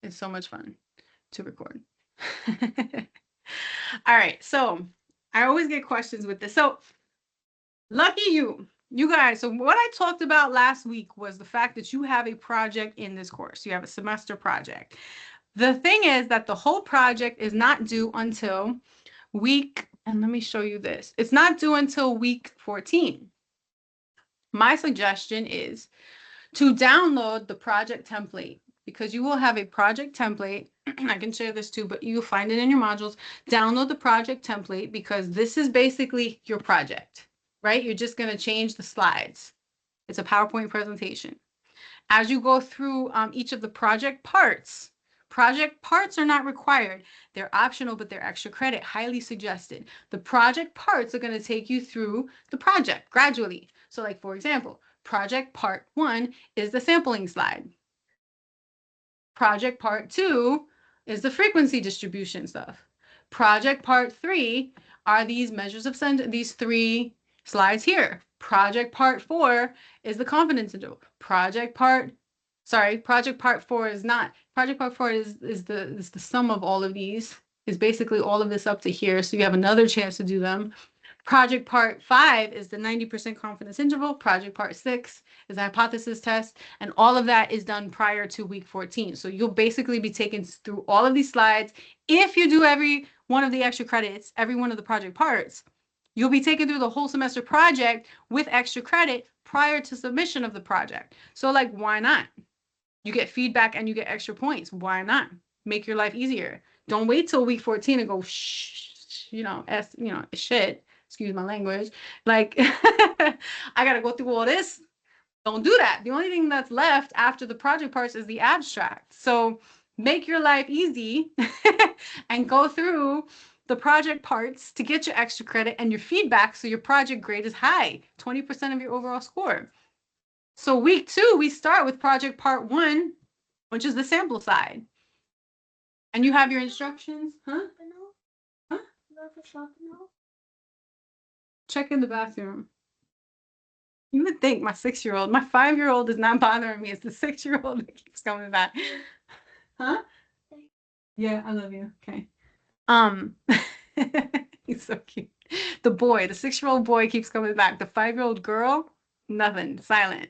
It's so much fun to record. All right, so I always get questions with this. So lucky you guys. So what I talked about last week was the fact that you have a project in this course. You have a semester project. The thing is that the whole project is not due until week, and let me show you this. It's not due until week 14. My suggestion is to download the project template because you will have a project template. I can share this too, but you'll find it in your modules. Download the project template because this is basically your project, right? You're just going to change the slides. It's a PowerPoint presentation. As you go through each of the project parts are not required. They're optional, but they're extra credit, highly suggested. The project parts are going to take you through the project gradually. So like, for example, project part 1 is the sampling slide. Project part 2 is the frequency distribution stuff. Project part 3 are these measures of these 3 slides here. Project part 4 is the confidence interval. Project part 4 is not. Project part 4 is the sum of all of these, is basically all of this up to here. So you have another chance to do them. Project part 5 is the 90% confidence interval. Project part 6 is the hypothesis test. And all of that is done prior to week 14. So you'll basically be taken through all of these slides. If you do every one of the extra credits, every one of the project parts, you'll be taken through the whole semester project with extra credit prior to submission of the project. So like, why not? You get feedback and you get extra points. Why not? Make your life easier. Don't wait till week 14 and go, shh, shit. Excuse my language. Like, I got to go through all this. Don't do that. The only thing that's left after the project parts is the abstract. So make your life easy and go through the project parts to get your extra credit and your feedback so your project grade is high, 20% of your overall score. So week 2, we start with project part 1, which is the sample side. And you have your instructions. Huh? Huh? Check in the bathroom. You would think my 6-year-old, my 5-year-old is not bothering me. It's the 6-year-old that keeps coming back. Huh? Yeah, I love you. Okay. He's so cute. The 6-year-old boy keeps coming back. The 5-year-old girl, nothing, silent.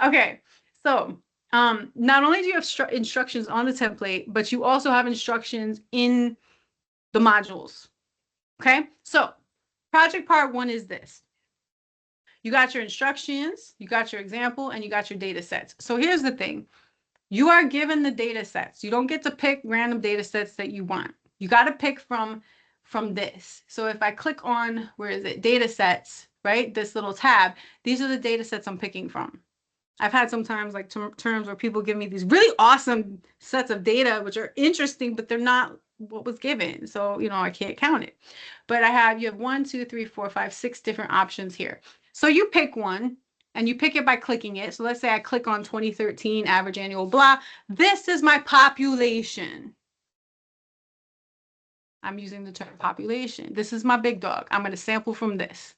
Okay, so not only do you have instructions on the template, but you also have instructions in the modules. Okay, so project part 1 is this. You got your instructions, you got your example, and you got your data sets. So here's the thing. You are given the data sets. You don't get to pick random data sets that you want. You got to pick from this. So if I click on, where is it? Data sets, right? This little tab. These are the data sets I'm picking from. I've had sometimes like terms where people give me these really awesome sets of data, which are interesting, but they're not what was given. So, I can't count it. But you have 1, 2, 3, 4, 5, 6 different options here. So you pick one and you pick it by clicking it. So let's say I click on 2013 average annual blah. This is my population. I'm using the term population. This is my big dog. I'm going to sample from this.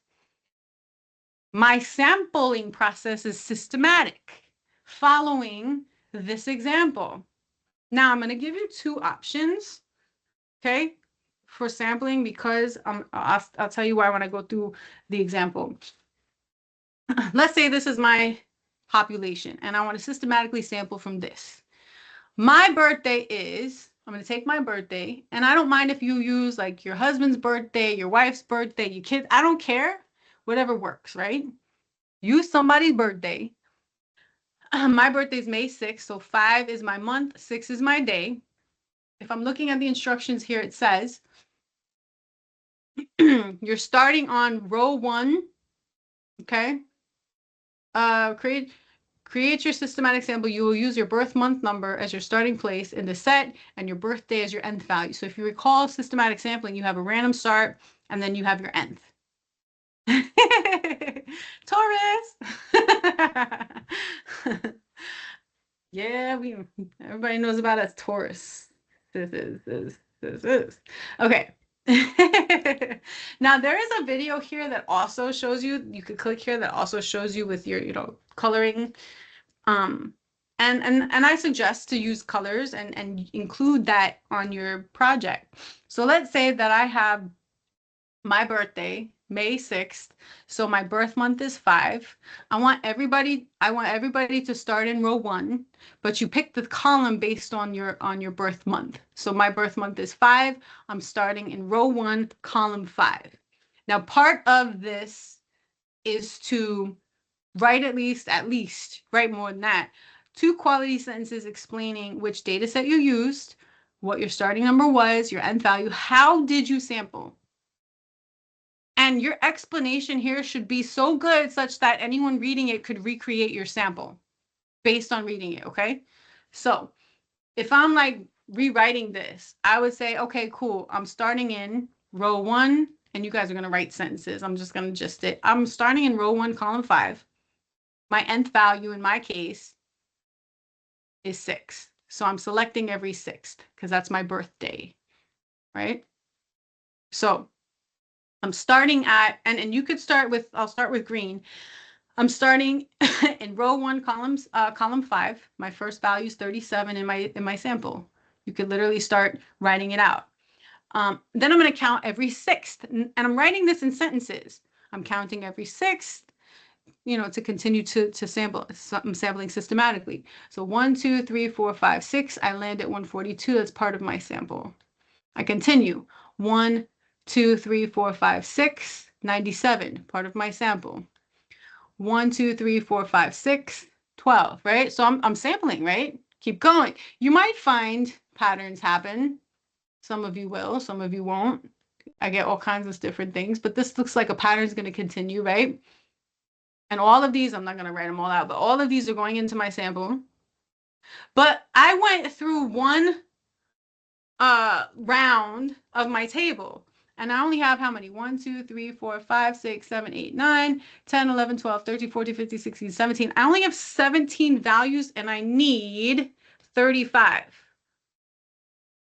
My sampling process is systematic, following this example. Now I'm going to give you 2 options, okay, for sampling because I'll tell you why when I go through the example. Let's say this is my population and I want to systematically sample from this. My birthday is, I'm going to take my birthday, and I don't mind if you use like your husband's birthday, your wife's birthday, your kids, I don't care, whatever works, right? Use somebody's birthday. My birthday is May 6th, so 5 is my month, 6 is my day. If I'm looking at the instructions here, it says you're starting on row 1, okay? Create your systematic sample. You will use your birth month number as your starting place in the set and your birthday as your nth value. So if you recall systematic sampling, you have a random start and then you have your nth. Taurus. Yeah, everybody knows about us Taurus. This is. Okay. Now there is a video here that also shows you, you could click here that also shows you with your, coloring. And And I suggest to use colors and include that on your project. So let's say that I have my birthday, May 6th. So my birth month is 5. I want everybody to start in row 1, but you pick the column based on your birth month. So my birth month is 5. I'm starting in row 1, column 5. Now, part of this is to write at least write more than that. 2 quality sentences explaining which data set you used, what your starting number was, your end value, how did you sample? And your explanation here should be so good such that anyone reading it could recreate your sample based on reading it, okay? So if I'm like rewriting this, I would say, okay, cool. I'm starting in row 1, and you guys are going to write sentences. I'm just going to gist it. I'm starting in row 1, column 5. My nth value in my case is 6. So I'm selecting every 6th because that's my birthday, right? So I'm starting at, and you could start with, I'll start with green. I'm starting in row 1, column 5. My first value is 37 in my sample. You could literally start writing it out. Then I'm going to count every 6th, and I'm writing this in sentences. I'm counting every 6th, to continue to sample. I'm sampling systematically. So 1, 2, 3, 4, 5, 6. I land at 142. That's part of my sample. I continue. 1, 2, 3, 4, 5, 6. 97, part of my sample. 1, 2, 3, 4, 5, 6, 12, right? So I'm sampling, right? Keep going. You might find patterns happen. Some of you will, some of you won't. I get all kinds of different things, but this looks like a pattern is going to continue, right? And all of these, I'm not going to write them all out, but all of these are going into my sample. But I went through one round of my table. And I only have how many? 1, 2, 3, 4, 5, 6, 7, 8, 9, 10, 11, 12, 13, 14, 15, 16, 17. I only have 17 values and I need 35.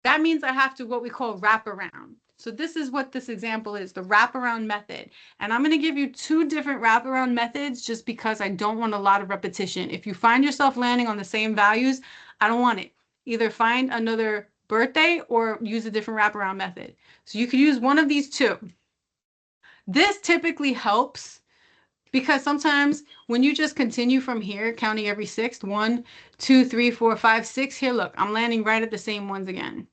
That means I have to what we call wraparound. So this is what this example is, the wraparound method. And I'm going to give you 2 different wraparound methods just because I don't want a lot of repetition. If you find yourself landing on the same values, I don't want it. Either find another birthday or use a different wraparound method. So you could use one of these 2. This typically helps because sometimes when you just continue from here, counting every 6th, 1, 2, 3, 4, 5, 6, here, look, I'm landing right at the same ones again.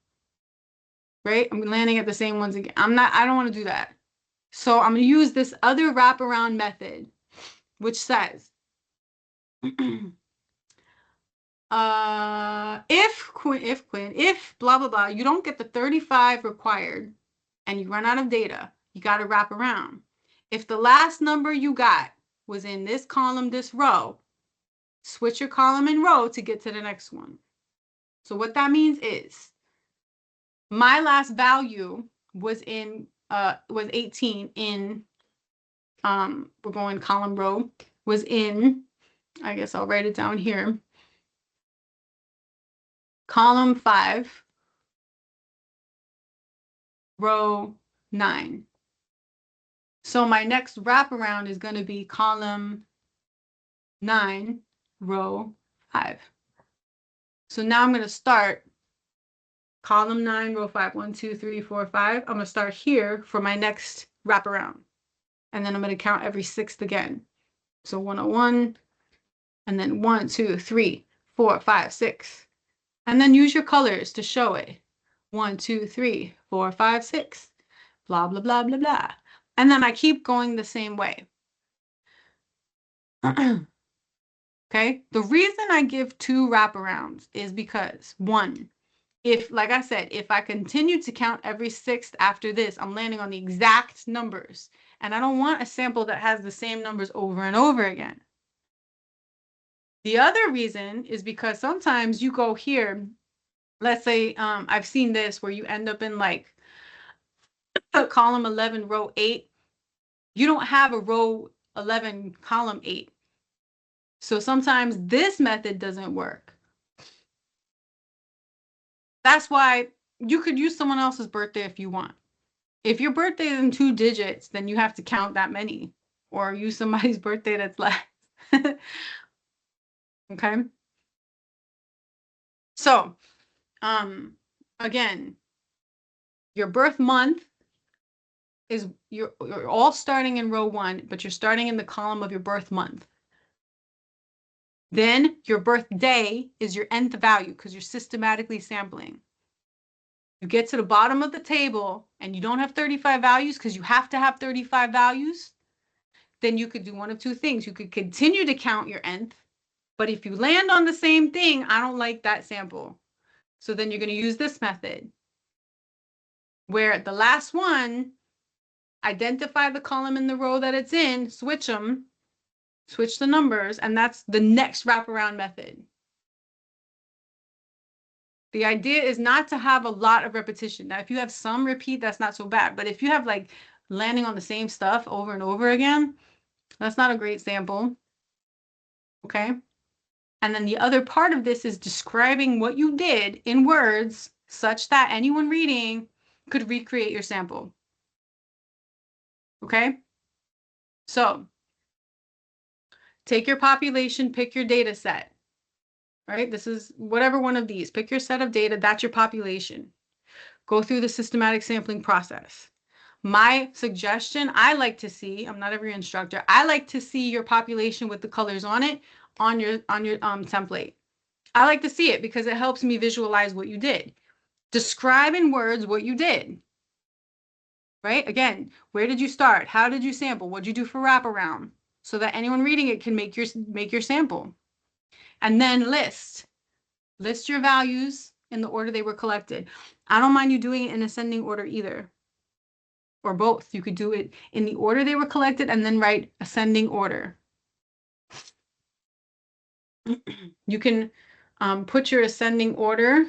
Right? I'm landing at the same ones again. I don't want to do that. So I'm going to use this other wraparound method, which says, if blah, blah, blah, you don't get the 35 required and you run out of data, you got to wrap around. If the last number you got was in this column, this row, switch your column and row to get to the next one. So what that means is my last value was 18 in, we're going column row, was in, I guess I'll write it down here, column 5, row 9. So my next wraparound is going to be column 9, row 5. So now I'm going to start column 9, row 5, 1, 2, 3, 4, 5. I'm going to start here for my next wraparound. And then I'm going to count every 6th again. So 101, and then 1, 2, 3, 4, 5, 6. And then use your colors to show it. 1, 2, 3, 4, 5, 6. Blah, blah, blah, blah, blah. And then I keep going the same way. Okay? The reason I give 2 wraparounds is because, 1, if, like I said, if I continue to count every 6th after this, I'm landing on the exact numbers. And I don't want a sample that has the same numbers over and over again. The other reason is because sometimes you go here, let's say I've seen this where you end up in like column 11, row 8. You don't have a row 11, column 8. So sometimes this method doesn't work. That's why you could use someone else's birthday if you want. If your birthday is in 2 digits, then you have to count that many, or use somebody's birthday that's less. Okay. So, again, your birth month is you're all starting in row 1, but you're starting in the column of your birth month. Then your birth day is your nth value because you're systematically sampling. You get to the bottom of the table and you don't have 35 values because you have to have 35 values. Then you could do one of two things. You could continue to count your nth, but if you land on the same thing, I don't like that sample. So then you're going to use this method where the last one, identify the column in the row that it's in, switch them, switch the numbers, and that's the next wraparound method. The idea is not to have a lot of repetition. Now, if you have some repeat, that's not so bad. But if you have like landing on the same stuff over and over again, that's not a great sample. Okay. And then the other part of this is describing what you did in words such that anyone reading could recreate your sample. Okay. So take your population, pick your data set. Right? This is whatever one of these. Pick your set of data. That's your population. Go through the systematic sampling process. My suggestion, I like to see, I'm not every instructor, I like to see your population with the colors on it on your template. I like to see it because it helps me visualize what you did. Describe in words what you did. Right? Again, where did you start? How did you sample? What did you do for wraparound? So that anyone reading it can make your sample. And then list your values in the order they were collected. I don't mind you doing it in ascending order either, or both. You could do it in the order they were collected and then write ascending order. You can put your ascending order.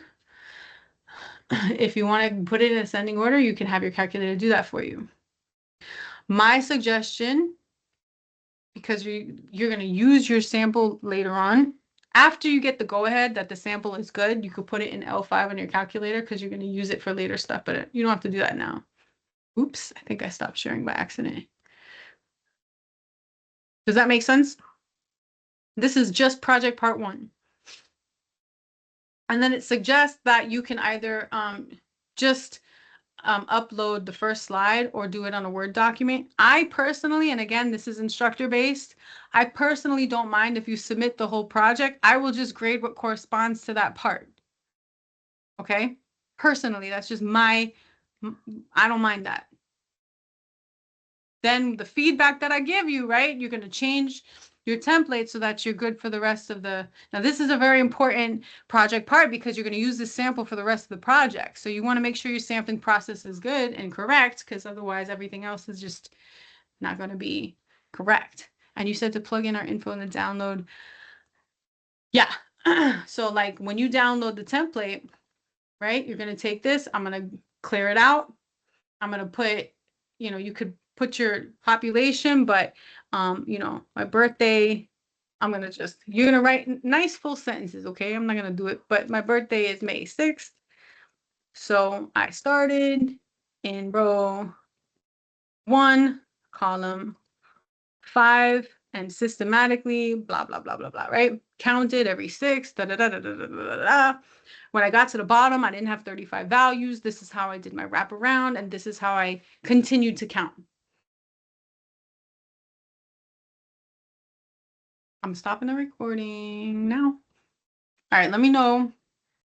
If you want to put it in ascending order, you can have your calculator do that for you. My suggestion, because you're going to use your sample later on, after you get the go-ahead that the sample is good, you could put it in L5 on your calculator because you're going to use it for later stuff, but you don't have to do that now. Oops, I think I stopped sharing by accident. Does that make sense? This is just project part 1. And then it suggests that you can either just upload the first slide or do it on a Word document. I personally, and again, this is instructor based, I personally don't mind if you submit the whole project. I will just grade what corresponds to that part. Okay? Personally, that's just I don't mind that. Then the feedback that I give you, right? You're going to change your template so that you're good for the rest of the, now this is a very important project part because you're going to use this sample for the rest of the project. So you want to make sure your sampling process is good and correct because otherwise everything else is just not going to be correct. And you said to plug in our info in the download. Yeah. So like when you download the template, right, you're going to take this, I'm going to clear it out. I'm going to put, you could put your population, but, my birthday, you're going to write nice full sentences, okay? I'm not going to do it, but my birthday is May 6th. So I started in row 1, column 5, and systematically, blah, blah, blah, blah, blah, right? Counted every 6, da, da, da, da, da, da, da, da. When I got to the bottom, I didn't have 35 values. This is how I did my wraparound, and this is how I continued to count. I'm stopping the recording now. All right, let me know